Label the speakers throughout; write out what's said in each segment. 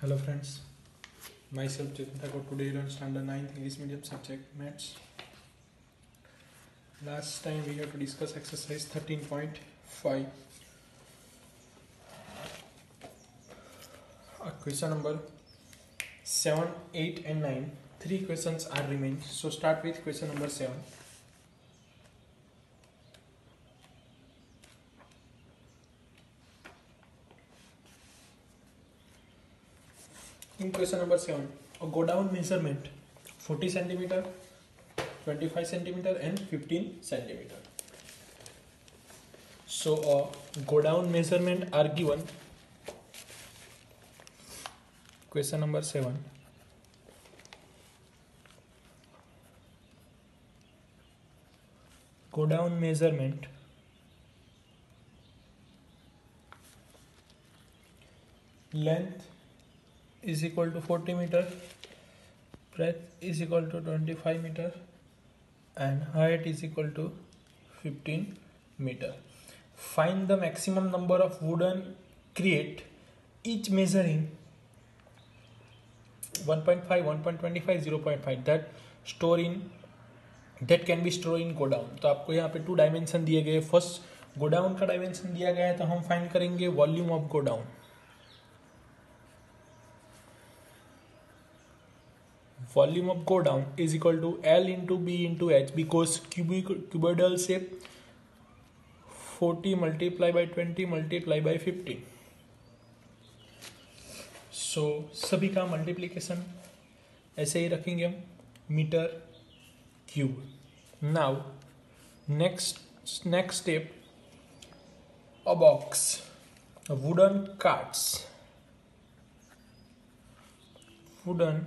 Speaker 1: Hello friends, myself Chetan Thakur. Today learn standard 9th English medium subject maths. Last time we have to discuss exercise 13.5. Question number 7, 8 and 9. 3 questions are remain. So start with question number 7. In question number 7, a go down measurement 40 centimeter, 25 centimeter and 15 centimeter. So a go down measurement are given. Question number 7. Go down measurement length is equal to 40 meter, breadth is equal to 25 meter and height is equal to 15 meter. Find the maximum number of wooden crate, each measuring 1.5, 1.25, 0.5 that can be stored in go down. तो आपको यहाँ पे 2 dimension दिए गए. First go down का dimension दिया गया है तो हम फाइंड करेंगे volume of go down. Volume of go down is equal to L into B into H because cuboidal shape 40 multiplied by 20 multiplied by 15. So सभी का मल्टीप्लिकेशन ऐसे ही रखेंगे हम metre cube. Now next step, a box, a wooden carts, wooden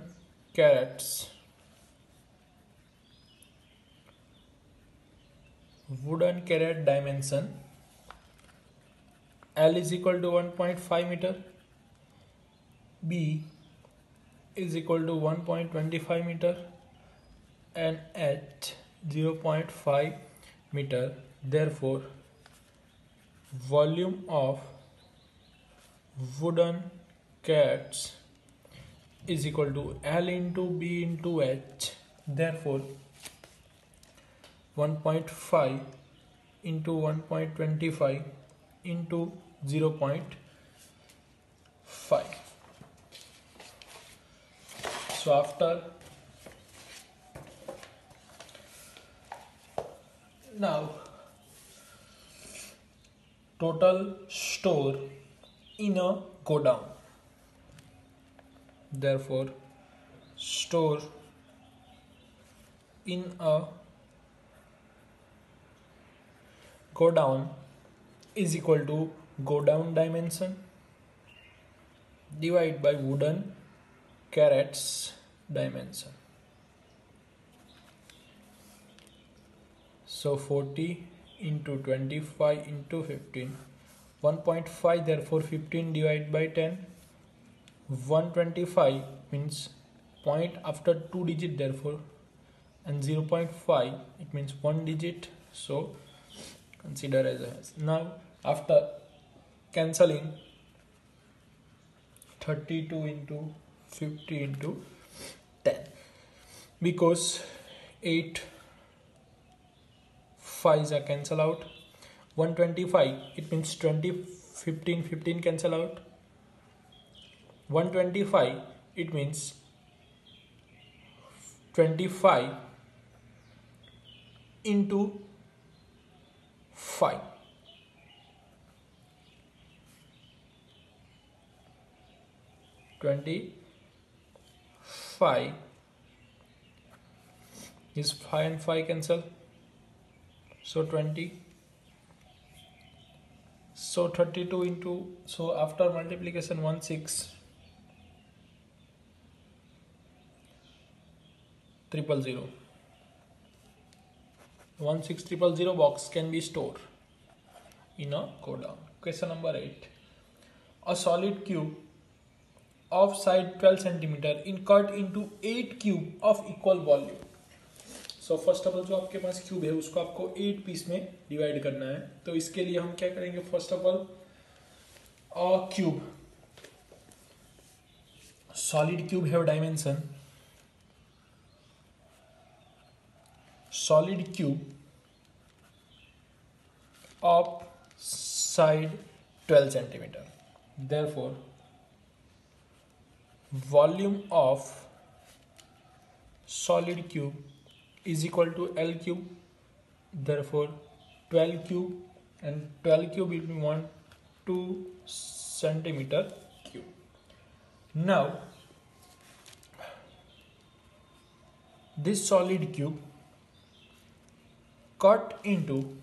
Speaker 1: carrots, wooden carrot dimension L is equal to 1.5 meter, B is equal to 1.25 meter and H 0.5 meter. Therefore volume of wooden carrots is equal to L into B into H. Therefore 1.5 into 1.25 into 0.5. So after now total store in a go down. Therefore store in a go down is equal to go down dimension divided by wooden carrots dimension. So 40 into 25 into 15, 1.5, therefore 15 divided by 10. 125 means point after 2 digit, therefore, and 0.5 it means 1 digit, so consider as a. Now after cancelling 32 into 50 into 10, because 8 5s are cancel out, 125 it means 20, 15 cancel out, 125 it means 25 into 5, 25 is 5 and 5 cancel, so 20. So 32 into, so after multiplication 16 000 16000 box can be stored in a go down. Question number 8, a solid cube of side 12 centimeter in cut into 8 cube of equal volume. So first of all जो आपके पास cube है उसको आपको 8 piece में divide करना है. तो इसके लिए हम क्या करेंगे, first of all cube solid cube have dimension, solid cube of side 12 centimeter. Therefore, volume of solid cube is equal to L cube. Therefore, 12 cube, and 12 cube will be 2 centimeter cube. Now, this solid cube cut into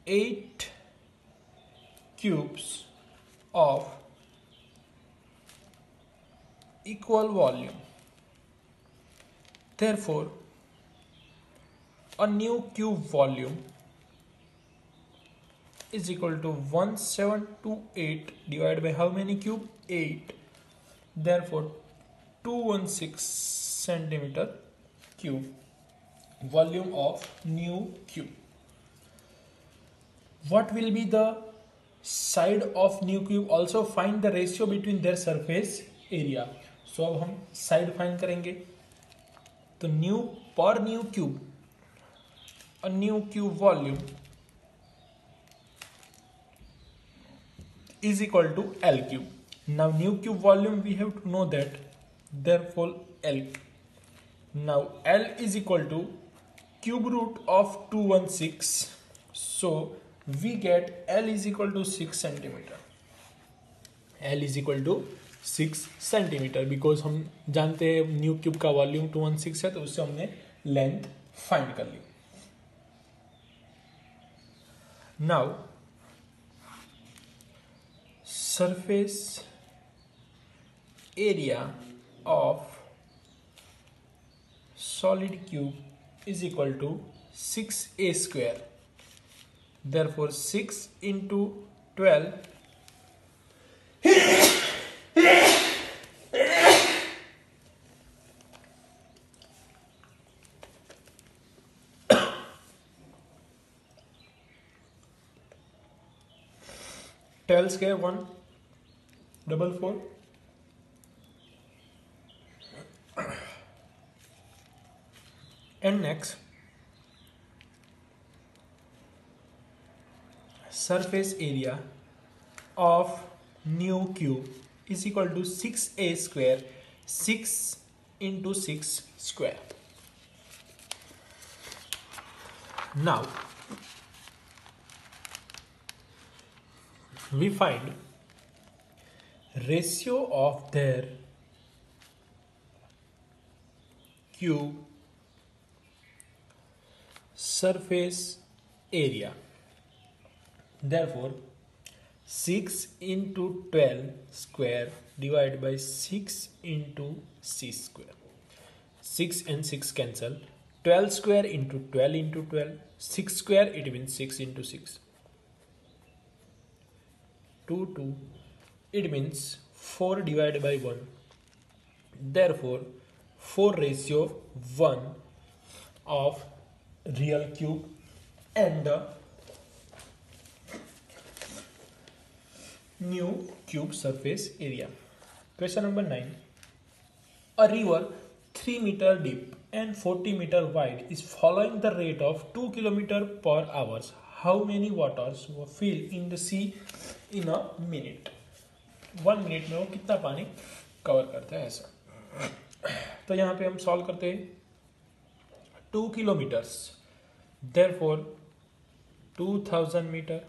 Speaker 1: 8 cubes of equal volume. Therefore, a new cube volume is equal to 1728 divided by how many cube? 8. Therefore, 216 centimeter cube volume of new cube. What will be the side of new cube? Also find the ratio between their surface area. So अब हम side find करेंगे. तो new per new cube, a new cube volume is equal to L cube. Now new cube volume we have to know that, therefore L. Now L is equal to cube root of 216. So we get L is equal to 6 centimeter. L is equal to 6 centimeter because हम जानते हैं new cube का volume 216 है, तो उससे हमने length find कर ली. Now surface area of solid cube is equal to 6a square. Therefore 6 into 12 12 square 144. And next, surface area of new cube is equal to 6a square, 6 into 6 square. Now we find ratio of their cube surface area. Therefore 6 into 12 square divided by 6 into c square. 6 and 6 cancel. 12 square into 12 into 12. 6 square, it means 6 into 6. 2 2. It means 4 divided by 1. Therefore 4 ratio 1 of real cube and the new cube surface area. Question number 9. A river 3 meter deep and 40 meter wide is following the rate of 2 kilometer per hour. How many waters were filled in the sea in a minute? 1 minute में वो कितना पानी cover करता है ऐसा. तो यहाँ पे हम सॉल्व करते हैं 2 kilometers. Therefore 2000 meter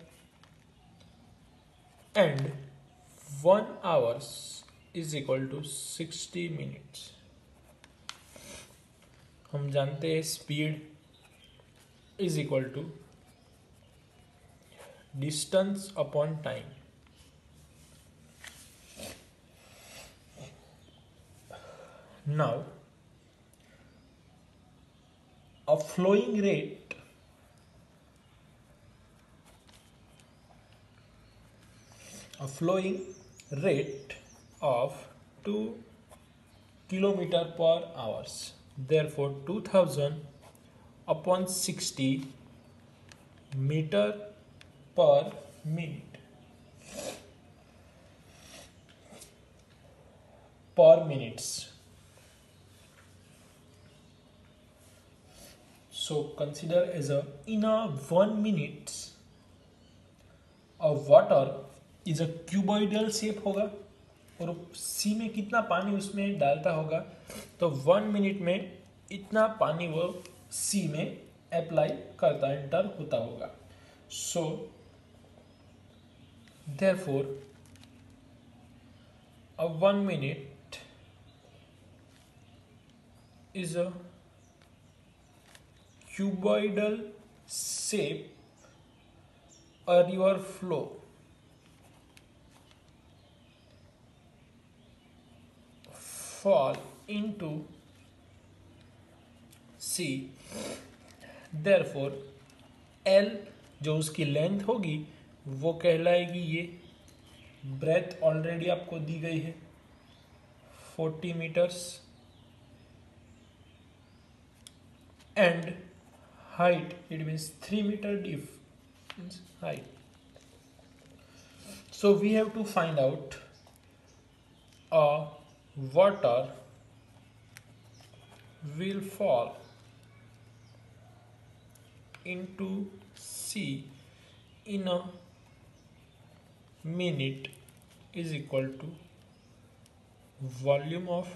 Speaker 1: and 1 hours is equal to 60 minutes. हम जानते हैं speed is equal to distance upon time. Now a flowing rate of 2 kilometer per hours. Therefore 2000 upon 60 meter per minute. per minutes. So consider as a in a 1 minute of water is a cuboidal shape होगा और सी में कितना पानी उसमें डालता होगा, तो 1 minute में इतना पानी वो सी में अप्लाई करता एंटर होता होगा. So therefore a 1 minute is a cuboidal shape a river flow fall into sea. Therefore L जो उसकी लेंथ होगी वो कहलाएगी, ये ब्रेथ ऑलरेडी आपको दी गई है 40 metres and height it means 3 metre deep height. So we have to find out a water will fall into sea in a minute is equal to volume of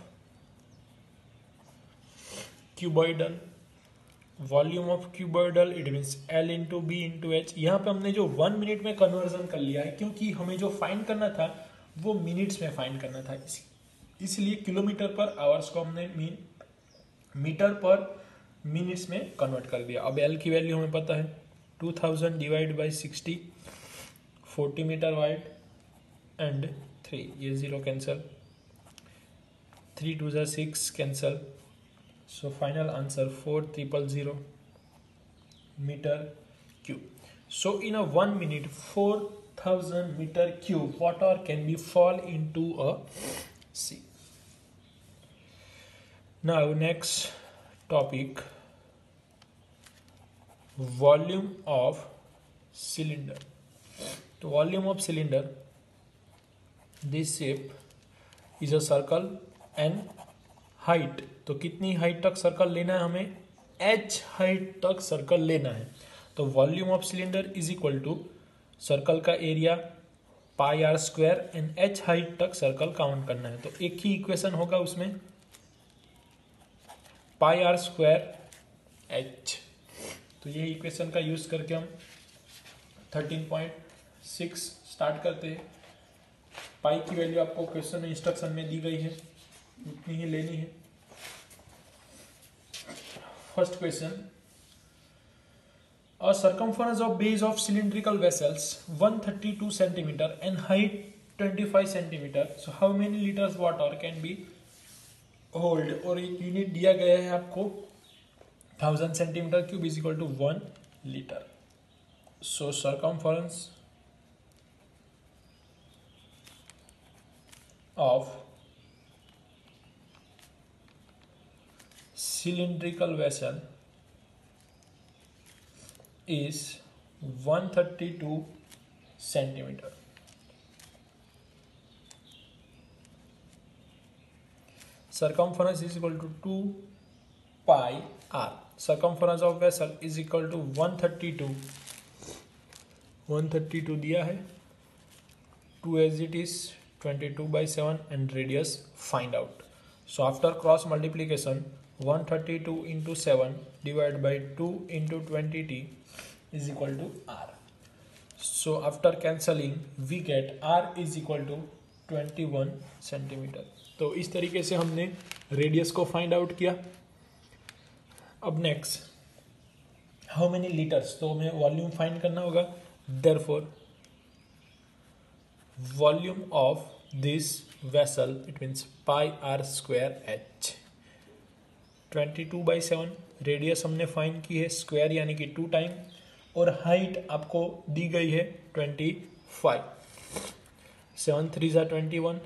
Speaker 1: cuboidal. Volume of cuboidal it means L into B into H. यहाँ पे हमने जो 1 minute में conversion कर लिया है, क्योंकि हमें जो फाइंड करना था वो मिनट्स में फाइंड करना था, इसलिए किलोमीटर पर आवर्स को हमने मीटर पर मिनट्स में कन्वर्ट कर दिया. अब L की वैल्यू हमें पता है 2000 divide by 60, 40 metre wide and 3, ये 0 cancel, 3 2 6 cancel. So final answer 4000 meter cube. So in a 1 minute 4000 meter cube water can be fall into a sea. Now next topic, volume of cylinder. The volume of cylinder, this shape is a circle and height, तो कितनी height तक circle लेना है हमें, h height तक circle लेना है. तो volume of cylinder is equal to circle का area pi are square and h height तक सर्कल काउंट करना है. तो एक ही इक्वेशन होगा उसमें, पाई आर स्क्वायर h. तो ये इक्वेशन का यूज करके हम 13.6 स्टार्ट करते हैं. पाई की वैल्यू आपको क्वेश्चन में इंस्ट्रक्शन में दी गई है, उतनी ही लेनी है. First question, a circumference of base of cylindrical vessels 132 centimetre and height 25 centimetre. So how many litres water can be hold, और एक यूनिट दिया गया है आपको 1000 centimetre cube is equal to 1 litre. So circumference of cylindrical vessel is 132 centimeter. Circumference is equal to 2 pi r. Circumference of vessel is equal to 132. 132 दिया है, 2 as it is 22 by 7 and radius find out. So after cross multiplication 132 into 7 divided by 2 into 20t is equal to r. So after cancelling we get r is equal to 21 centimeter. तो इस तरीके से हमने radius को find out किया. अब next, how many litres, तो हमें वॉल्यूम फाइंड करना होगा. Therefore volume of this vessel it means pi are square h. 22/7 radius हमने फाइंड की है, स्क्वायर यानी कि 2 टाइम, और हाइट आपको दी गई है 25. 7 3 21.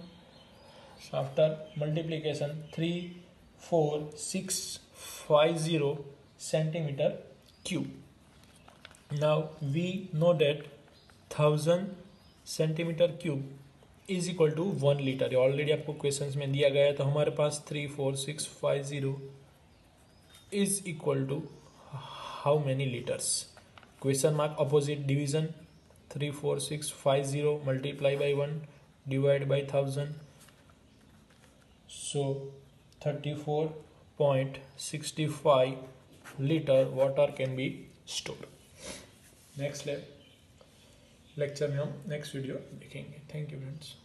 Speaker 1: After multiplication 34650 centimetre cube. Now we know that 1000 centimetre cube is equal to 1 litre, already आपको क्वेश्चंस में दिया गया है। तो हमारे पास 34650 is equal to how many litres, question mark opposite division, 34650 multiply by 1 divide by 1000, so 34.65 litre water can be store. Next lecture में हम नेक्स्ट वीडियो देखेंगे। Thank you friends.